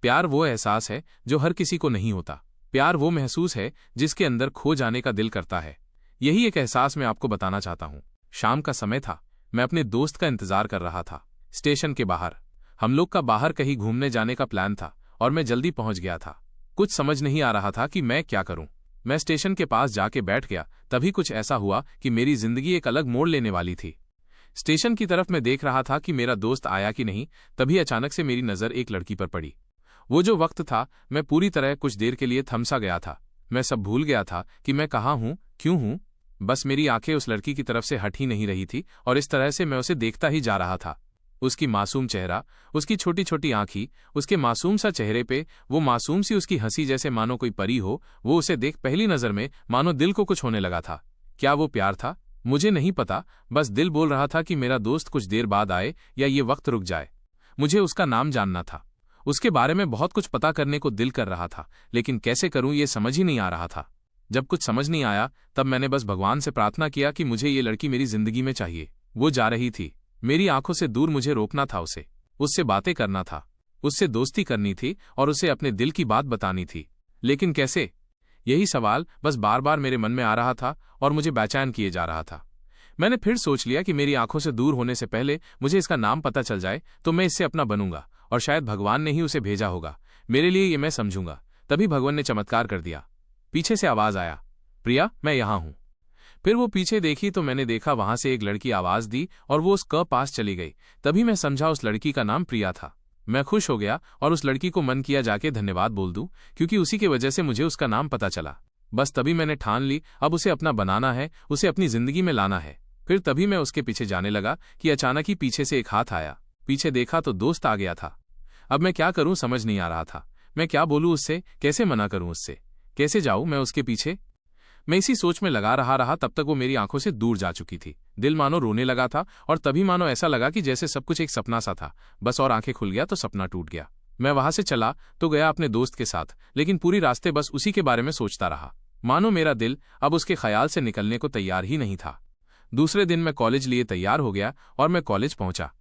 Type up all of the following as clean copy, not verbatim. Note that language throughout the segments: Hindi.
प्यार वो एहसास है जो हर किसी को नहीं होता। प्यार वो महसूस है जिसके अंदर खो जाने का दिल करता है। यही एक एहसास मैं आपको बताना चाहता हूँ। शाम का समय था, मैं अपने दोस्त का इंतजार कर रहा था स्टेशन के बाहर। हम लोग का बाहर कहीं घूमने जाने का प्लान था और मैं जल्दी पहुंच गया था। कुछ समझ नहीं आ रहा था कि मैं क्या करूं। मैं स्टेशन के पास जाके बैठ गया। तभी कुछ ऐसा हुआ कि मेरी जिंदगी एक अलग मोड़ लेने वाली थी। स्टेशन की तरफ मैं देख रहा था कि मेरा दोस्त आया कि नहीं, तभी अचानक से मेरी नजर एक लड़की पर पड़ी। वो जो वक्त था, मैं पूरी तरह कुछ देर के लिए थमसा गया था। मैं सब भूल गया था कि मैं कहाँ हूँ, क्यों हूँ। बस मेरी आंखें उस लड़की की तरफ से हट ही नहीं रही थी और इस तरह से मैं उसे देखता ही जा रहा था। उसकी मासूम चेहरा, उसकी छोटी छोटी आंखी, उसके मासूम सा चेहरे पे वो मासूम सी उसकी हंसी जैसे मानो कोई परी हो। वो उसे देख पहली नजर में मानो दिल को कुछ होने लगा था। क्या वो प्यार था? मुझे नहीं पता, बस दिल बोल रहा था कि मेरा दोस्त कुछ देर बाद आए या ये वक्त रुक जाए। मुझे उसका नाम जानना था, उसके बारे में बहुत कुछ पता करने को दिल कर रहा था, लेकिन कैसे करूं ये समझ ही नहीं आ रहा था। जब कुछ समझ नहीं आया तब मैंने बस भगवान से प्रार्थना किया कि मुझे ये लड़की मेरी जिंदगी में चाहिए। वो जा रही थी, मेरी आंखों से दूर मुझे रोकना था उसे, उससे बातें करना था, उससे दोस्ती करनी थी और उसे अपने दिल की बात बतानी थी। लेकिन कैसे? यही सवाल बस बार बार मेरे मन में आ रहा था और मुझे बेचैन किए जा रहा था। मैंने फिर सोच लिया कि मेरी आंखों से दूर होने से पहले मुझे इसका नाम पता चल जाए तो मैं इससे अपना बनूंगा और शायद भगवान ने ही उसे भेजा होगा मेरे लिए, ये मैं समझूंगा। तभी भगवान ने चमत्कार कर दिया। पीछे से आवाज आया, प्रिया मैं यहां हूं। फिर वो पीछे देखी तो मैंने देखा वहां से एक लड़की आवाज दी और वो उस क पास चली गई। तभी मैं समझा उस लड़की का नाम प्रिया था। मैं खुश हो गया और उस लड़की को मन किया जाके धन्यवाद बोल दूं, क्योंकि उसी की वजह से मुझे उसका नाम पता चला। बस तभी मैंने ठान ली, अब उसे अपना बनाना है, उसे अपनी जिंदगी में लाना है। फिर तभी मैं उसके पीछे जाने लगा कि अचानक ही पीछे से एक हाथ आया। पीछे देखा तो दोस्त आ गया था। अब मैं क्या करूं समझ नहीं आ रहा था। मैं क्या बोलूं उससे, कैसे मना करूं उससे, कैसे जाऊं मैं उसके पीछे। मैं इसी सोच में लगा रहा तब तक वो मेरी आंखों से दूर जा चुकी थी। दिल मानो रोने लगा था और तभी मानो ऐसा लगा कि जैसे सब कुछ एक सपना सा था। बस और आंखें खुल गया तो सपना टूट गया। मैं वहां से चला तो गया अपने दोस्त के साथ, लेकिन पूरी रास्ते बस उसी के बारे में सोचता रहा। मानो मेरा दिल अब उसके ख्याल से निकलने को तैयार ही नहीं था। दूसरे दिन मैं कॉलेज लिए तैयार हो गया और मैं कॉलेज पहुंचा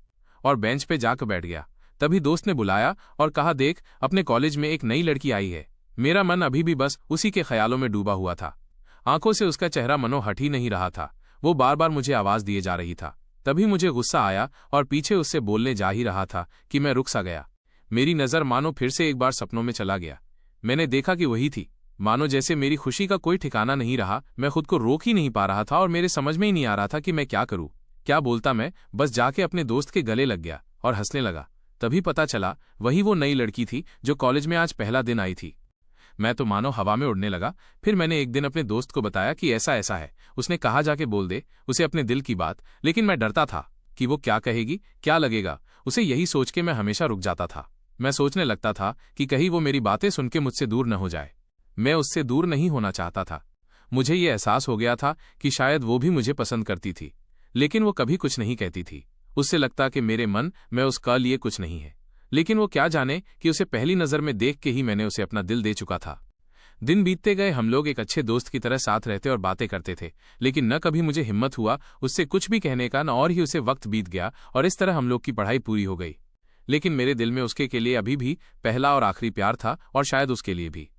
और बेंच पे जाकर बैठ गया। तभी दोस्त ने बुलाया और कहा, देख अपने कॉलेज में एक नई लड़की आई है। मेरा मन अभी भी बस उसी के ख्यालों में डूबा हुआ था। आंखों से उसका चेहरा मनो हट ही नहीं रहा था। वो बार बार मुझे आवाज दिए जा रही था। तभी मुझे गुस्सा आया और पीछे उससे बोलने जा ही रहा था कि मैं रुक सा गया। मेरी नजर मानो फिर से एक बार सपनों में चला गया। मैंने देखा कि वही थी। मानो जैसे मेरी खुशी का कोई ठिकाना नहीं रहा। मैं खुद को रोक ही नहीं पा रहा था और मेरे समझ में ही नहीं आ रहा था कि मैं क्या करूं, क्या बोलता। मैं बस जाके अपने दोस्त के गले लग गया और हंसने लगा। तभी पता चला वही वो नई लड़की थी जो कॉलेज में आज पहला दिन आई थी। मैं तो मानो हवा में उड़ने लगा। फिर मैंने एक दिन अपने दोस्त को बताया कि ऐसा ऐसा है। उसने कहा जाके बोल दे उसे अपने दिल की बात, लेकिन मैं डरता था कि वो क्या कहेगी, क्या लगेगा उसे। यही सोच के मैं हमेशा रुक जाता था। मैं सोचने लगता था कि कहीं वो मेरी बातें सुन के मुझसे दूर न हो जाए। मैं उससे दूर नहीं होना चाहता था। मुझे ये एहसास हो गया था कि शायद वो भी मुझे पसंद करती थी, लेकिन वो कभी कुछ नहीं कहती थी। उससे लगता कि मेरे मन में उसका लिए कुछ नहीं है, लेकिन वो क्या जाने कि उसे पहली नजर में देख के ही मैंने उसे अपना दिल दे चुका था। दिन बीतते गए, हम लोग एक अच्छे दोस्त की तरह साथ रहते और बातें करते थे, लेकिन न कभी मुझे हिम्मत हुआ उससे कुछ भी कहने का, न और ही उसे वक्त बीत गया और इस तरह हम लोग की पढ़ाई पूरी हो गई। लेकिन मेरे दिल में उसके के लिए अभी भी पहला और आखिरी प्यार था और शायद उसके लिए भी।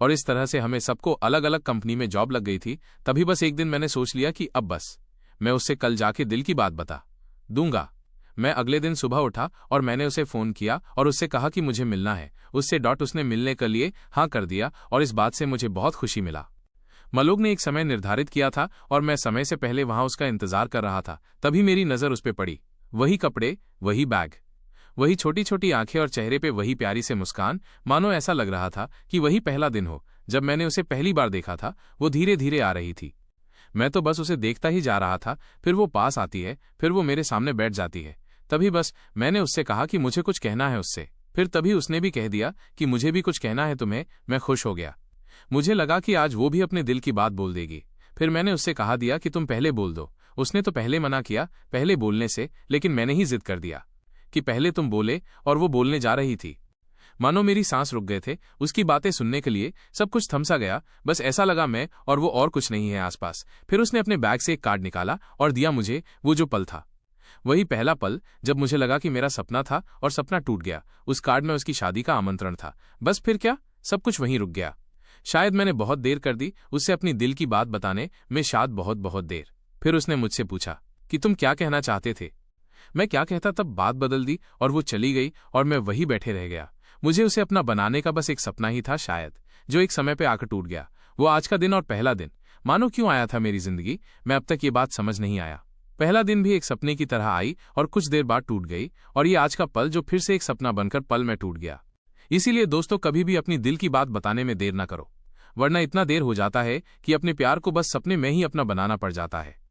और इस तरह से हमें सबको अलग अलग कंपनी में जॉब लग गई थी। तभी बस एक दिन मैंने सोच लिया कि अब बस मैं उससे कल जाके दिल की बात बता दूंगा। मैं अगले दिन सुबह उठा और मैंने उसे फोन किया और उससे कहा कि मुझे मिलना है उससे। उसने मिलने के लिए हाँ कर दिया और इस बात से मुझे बहुत खुशी मिला। मलोग ने एक समय निर्धारित किया था और मैं समय से पहले वहां उसका इंतजार कर रहा था। तभी मेरी नजर उस पर पड़ी। वही कपड़े, वही बैग, वही छोटी छोटी आंखें और चेहरे पे वही प्यारी से मुस्कान। मानो ऐसा लग रहा था कि वही पहला दिन हो जब मैंने उसे पहली बार देखा था। वो धीरे धीरे आ रही थी। मैं तो बस उसे देखता ही जा रहा था। फिर वो पास आती है, फिर वो मेरे सामने बैठ जाती है। तभी बस मैंने उससे कहा कि मुझे कुछ कहना है उससे। फिर तभी उसने भी कह दिया कि मुझे भी कुछ कहना है तुम्हें। मैं खुश हो गया। मुझे लगा कि आज वो भी अपने दिल की बात बोल देगी। फिर मैंने उससे कहा दिया कि तुम पहले बोल दो। उसने तो पहले मना किया पहले बोलने से, लेकिन मैंने ही जिद कर दिया कि पहले तुम बोले और वो बोलने जा रही थी। मानो मेरी सांस रुक गए थे उसकी बातें सुनने के लिए। सब कुछ थमसा गया। बस ऐसा लगा मैं और वो और कुछ नहीं है आसपास। फिर उसने अपने बैग से एक कार्ड निकाला और दिया मुझे। वो जो पल था वही पहला पल जब मुझे लगा कि मेरा सपना था और सपना टूट गया। उस कार्ड में उसकी शादी का आमंत्रण था। बस फिर क्या, सब कुछ वहीं रुक गया। शायद मैंने बहुत देर कर दी उससे अपनी दिल की बात बताने में, शायद बहुत बहुत देर। फिर उसने मुझसे पूछा कि तुम क्या कहना चाहते थे। मैं क्या कहता, तब बात बदल दी और वो चली गई और मैं वहीं बैठे रह गया। मुझे उसे अपना बनाने का बस एक सपना ही था शायद, जो एक समय पे आकर टूट गया। वो आज का दिन और पहला दिन मानो क्यों आया था मेरी जिंदगी, मैं अब तक ये बात समझ नहीं आया। पहला दिन भी एक सपने की तरह आई और कुछ देर बाद टूट गई, और ये आज का पल जो फिर से एक सपना बनकर पल में टूट गया। इसीलिए दोस्तों, कभी भी अपनी दिल की बात बताने में देर न करो, वरना इतना देर हो जाता है कि अपने प्यार को बस सपने में ही अपना बनाना पड़ जाता है।